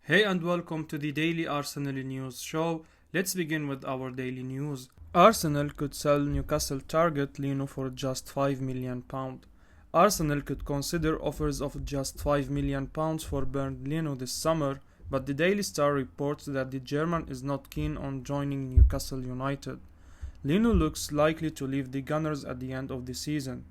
Hey and welcome to the Daily Arsenal News Show. Let's begin with our daily news. Arsenal could sell Newcastle target Leno for just £5 million. Arsenal could consider offers of just £5 million for Bernd Leno this summer, but the Daily Star reports that the German is not keen on joining Newcastle United. Leno looks likely to leave the Gunners at the end of the season.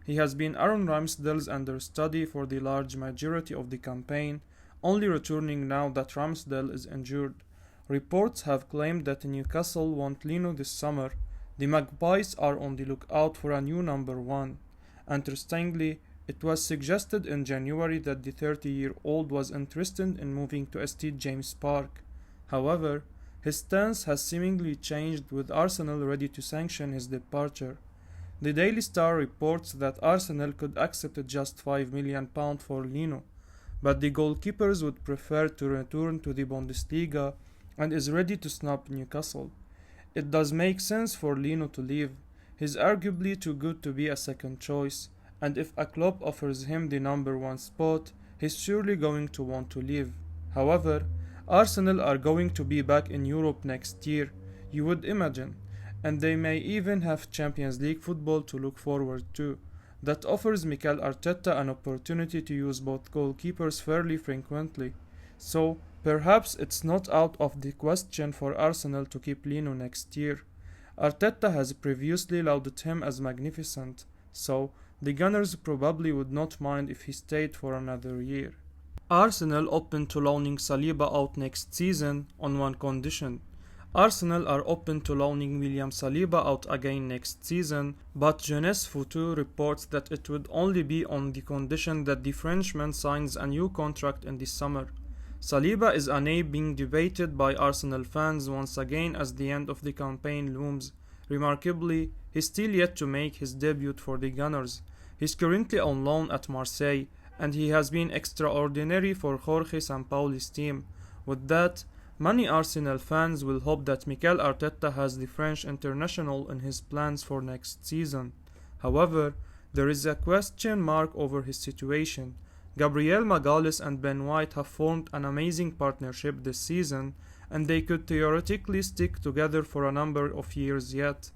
He has been Aaron Ramsdale's understudy for the large majority of the campaign, only returning now that Ramsdale is injured. Reports have claimed that Newcastle want Leno this summer. The Magpies are on the lookout for a new number one. Interestingly, it was suggested in January that the 30-year-old was interested in moving to St James Park. However, his stance has seemingly changed, with Arsenal ready to sanction his departure. The Daily Star reports that Arsenal could accept just £5 million for Leno, but the goalkeepers would prefer to return to the Bundesliga and is ready to snub Newcastle. It does make sense for Leno to leave. He's arguably too good to be a second choice, and if a club offers him the number one spot, he's surely going to want to leave. However, Arsenal are going to be back in Europe next year, you would imagine, and they may even have Champions League football to look forward to. That offers Mikel Arteta an opportunity to use both goalkeepers fairly frequently. So, perhaps it's not out of the question for Arsenal to keep Leno next year. Arteta has previously lauded him as magnificent, so the Gunners probably would not mind if he stayed for another year. Arsenal open to loaning Saliba out next season on one condition. Arsenal are open to loaning William Saliba out again next season, but Jeunesse Futur reports that it would only be on the condition that the Frenchman signs a new contract in the summer. Saliba is a name being debated by Arsenal fans once again as the end of the campaign looms. Remarkably, he's still yet to make his debut for the Gunners. He's currently on loan at Marseille, and he has been extraordinary for Jorge Sampaoli's team. With that, many Arsenal fans will hope that Mikel Arteta has the French international in his plans for next season. However, there is a question mark over his situation. Gabriel Magalhaes and Ben White have formed an amazing partnership this season, and they could theoretically stick together for a number of years yet.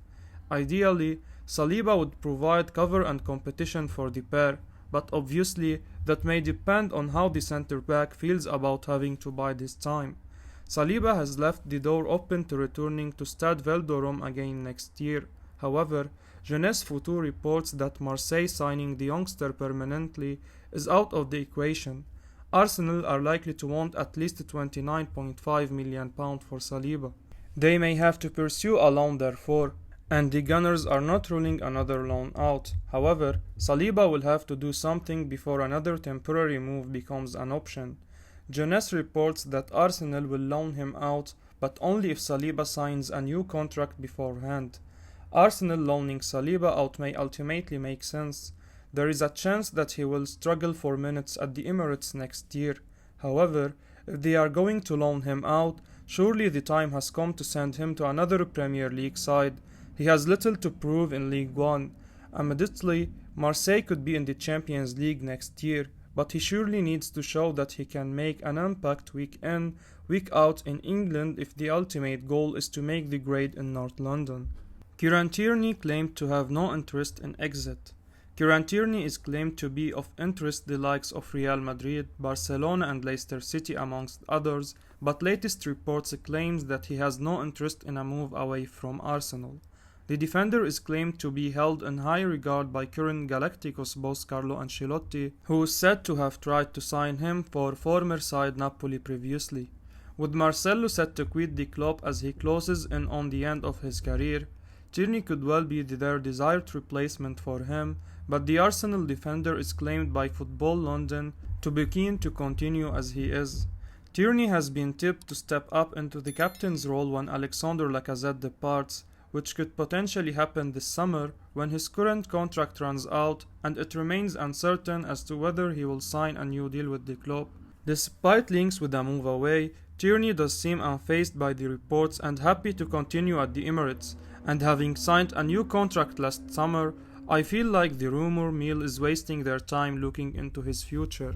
Ideally, Saliba would provide cover and competition for the pair, but obviously that may depend on how the centre-back feels about having to bide his time. Saliba has left the door open to returning to Stade Vélodrome again next year. However, Jeunesse Futur reports that Marseille signing the youngster permanently is out of the equation. Arsenal are likely to want at least £29.5 million for Saliba. They may have to pursue a loan therefore, and the Gunners are not ruling another loan out. However, Saliba will have to do something before another temporary move becomes an option. Jeunesse reports that Arsenal will loan him out, but only if Saliba signs a new contract beforehand. Arsenal loaning Saliba out may ultimately make sense. There is a chance that he will struggle for minutes at the Emirates next year. However, if they are going to loan him out, surely the time has come to send him to another Premier League side. He has little to prove in League One. Admittedly, Marseille could be in the Champions League next year, but he surely needs to show that he can make an impact week in, week out in England if the ultimate goal is to make the grade in North London. Kieran Tierney claimed to have no interest in exit. Kieran Tierney is claimed to be of interest the likes of Real Madrid, Barcelona and Leicester City amongst others, but latest reports claims that he has no interest in a move away from Arsenal. The defender is claimed to be held in high regard by current Galacticos boss Carlo Ancelotti, who is said to have tried to sign him for former side Napoli previously. With Marcelo set to quit the club as he closes in on the end of his career, Tierney could well be their desired replacement for him, but the Arsenal defender is claimed by Football London to be keen to continue as he is. Tierney has been tipped to step up into the captain's role when Alexander Lacazette departs, which could potentially happen this summer when his current contract runs out, and it remains uncertain as to whether he will sign a new deal with the club. Despite links with a move away, Tierney does seem unfazed by the reports and happy to continue at the Emirates, and having signed a new contract last summer, I feel like the rumor mill is wasting their time looking into his future.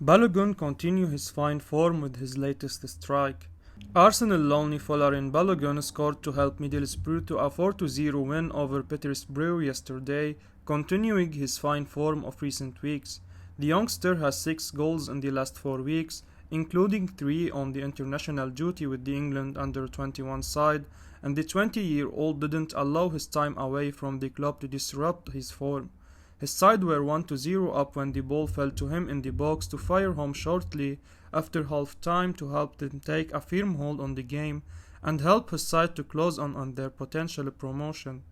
Balogun continue his fine form with his latest strike. Arsenal loanee Folarin Balogun scored to help Middlesbrough to a 4-0 win over Petersburg yesterday, continuing his fine form of recent weeks. The youngster has 6 goals in the last 4 weeks, including 3 on the international duty with the England under-21 side, and the 20-year-old didn't allow his time away from the club to disrupt his form. His side were 1-0 up when the ball fell to him in the box to fire home shortly after half-time to help them take a firm hold on the game and help his side to close on their potential promotion.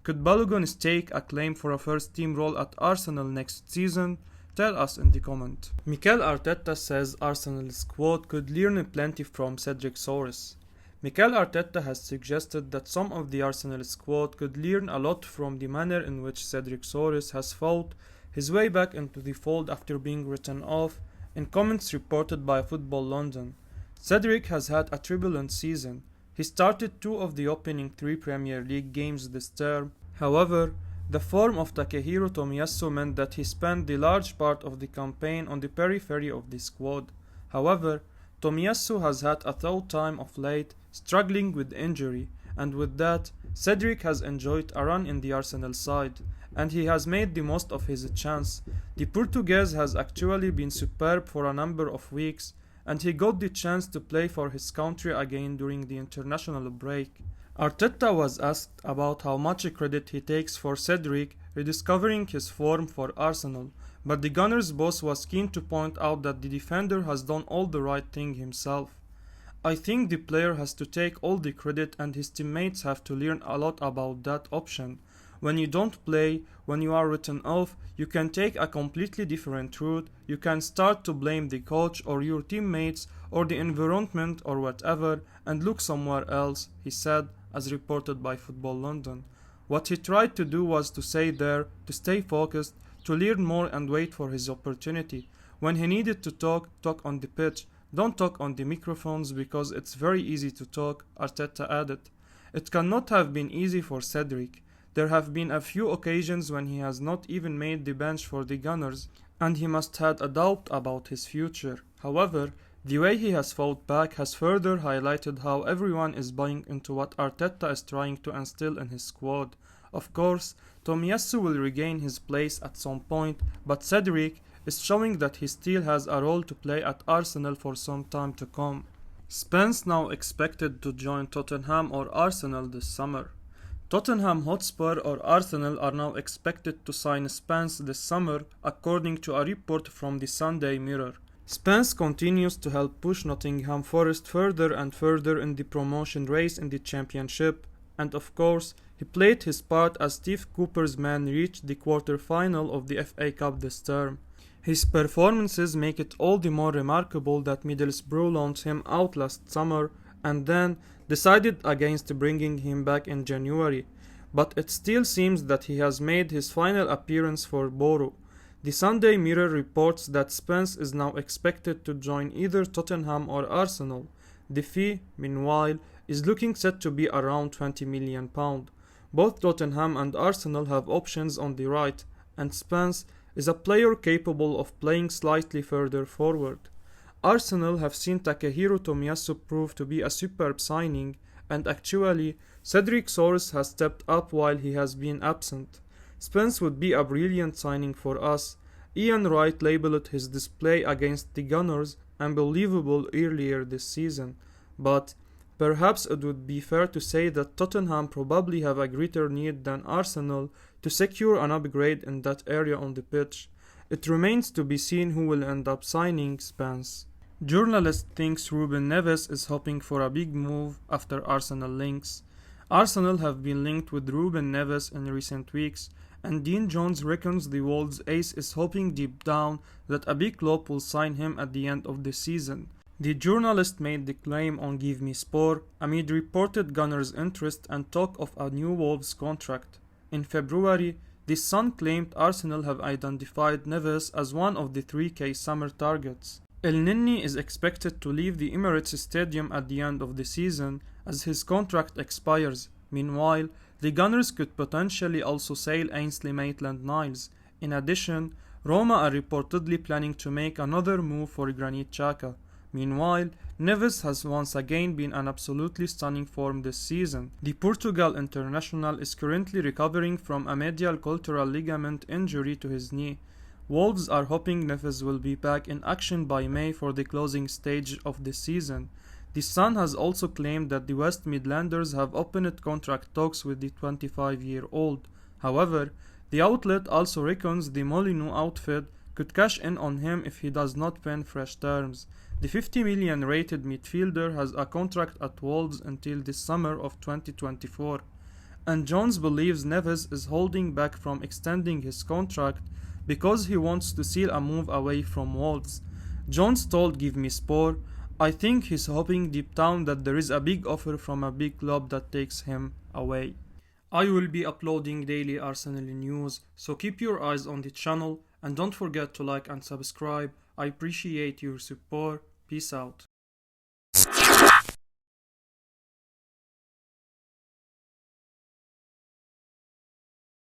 Could Balogun stake a claim for a first-team role at Arsenal next season? Tell us in the comment. Mikel Arteta says Arsenal's squad could learn plenty from Cedric Soares. Mikel Arteta has suggested that some of the Arsenal squad could learn a lot from the manner in which Cedric Soares has fought his way back into the fold after being written off, in comments reported by Football London. Cedric has had a turbulent season. He started 2 of the opening 3 Premier League games this term. However, the form of Takehiro Tomiyasu meant that he spent the large part of the campaign on the periphery of the squad. However, Tomiyasu has had a tough time of late, struggling with injury, and with that, Cedric has enjoyed a run in the Arsenal side, and he has made the most of his chance. The Portuguese has actually been superb for a number of weeks, and he got the chance to play for his country again during the international break. Arteta was asked about how much credit he takes for Cedric rediscovering his form for Arsenal, but the Gunners boss was keen to point out that the defender has done all the right thing himself. I think the player has to take all the credit and his teammates have to learn a lot about that option. When you don't play, when you are written off, you can take a completely different route. You can start to blame the coach or your teammates or the environment or whatever and look somewhere else, he said, as reported by Football London. What he tried to do was to stay there, to stay focused, to learn more and wait for his opportunity. When he needed to talk on the pitch. Don't talk on the microphones because it's very easy to talk, Arteta added. It cannot have been easy for Cedric. There have been a few occasions when he has not even made the bench for the Gunners, and he must have had a doubt about his future. However, the way he has fought back has further highlighted how everyone is buying into what Arteta is trying to instill in his squad. Of course, Tomiyasu will regain his place at some point, but Cedric is showing that he still has a role to play at Arsenal for some time to come. Spence now expected to join Tottenham or Arsenal this summer. Tottenham Hotspur or Arsenal are now expected to sign Spence this summer, according to a report from the Sunday Mirror. Spence continues to help push Nottingham Forest further and further in the promotion race in the Championship, and of course, he played his part as Steve Cooper's men reached the quarter-final of the FA Cup this term. His performances make it all the more remarkable that Middlesbrough loaned him out last summer and then decided against bringing him back in January, but it still seems that he has made his final appearance for Borough. The Sunday Mirror reports that Spence is now expected to join either Tottenham or Arsenal. The fee, meanwhile, is looking set to be around £20 million. Both Tottenham and Arsenal have options on the right, and Spence is a player capable of playing slightly further forward. Arsenal have seen Takehiro Tomiyasu prove to be a superb signing, and actually, Cedric Soares has stepped up while he has been absent. Spence would be a brilliant signing for us. Ian Wright labelled his display against the Gunners unbelievable earlier this season, but perhaps it would be fair to say that Tottenham probably have a greater need than Arsenal to secure an upgrade in that area on the pitch. It remains to be seen who will end up signing Spence. Journalist thinks Ruben Neves is hoping for a big move after Arsenal links. Arsenal have been linked with Ruben Neves in recent weeks, and Dean Jones reckons the Wolves ace is hoping deep down that a big club will sign him at the end of the season. The journalist made the claim on Give Me Sport amid reported Gunners' interest and talk of a new Wolves contract. In February, the Sun claimed Arsenal have identified Neves as one of the 3K summer targets. El Neni is expected to leave the Emirates Stadium at the end of the season as his contract expires. Meanwhile, the Gunners could potentially also sell Ainsley Maitland-Niles. In addition, Roma are reportedly planning to make another move for Granit Xhaka. Meanwhile, Neves has once again been an absolutely stunning form this season. The Portugal international is currently recovering from a medial collateral ligament injury to his knee. Wolves are hoping Neves will be back in action by May for the closing stage of the season. The Sun has also claimed that the West Midlanders have opened contract talks with the 25-year-old. However, the outlet also reckons the Molineux outfit could cash in on him if he does not pen fresh terms. The 50 million rated midfielder has a contract at Wolves until the summer of 2024, and Jones believes Neves is holding back from extending his contract because he wants to seal a move away from Wolves. Jones told Give Me Sport, "I think he's hoping deep down that there is a big offer from a big club that takes him away." I will be uploading daily Arsenal news, so keep your eyes on the channel and don't forget to like and subscribe. I appreciate your support. Peace out.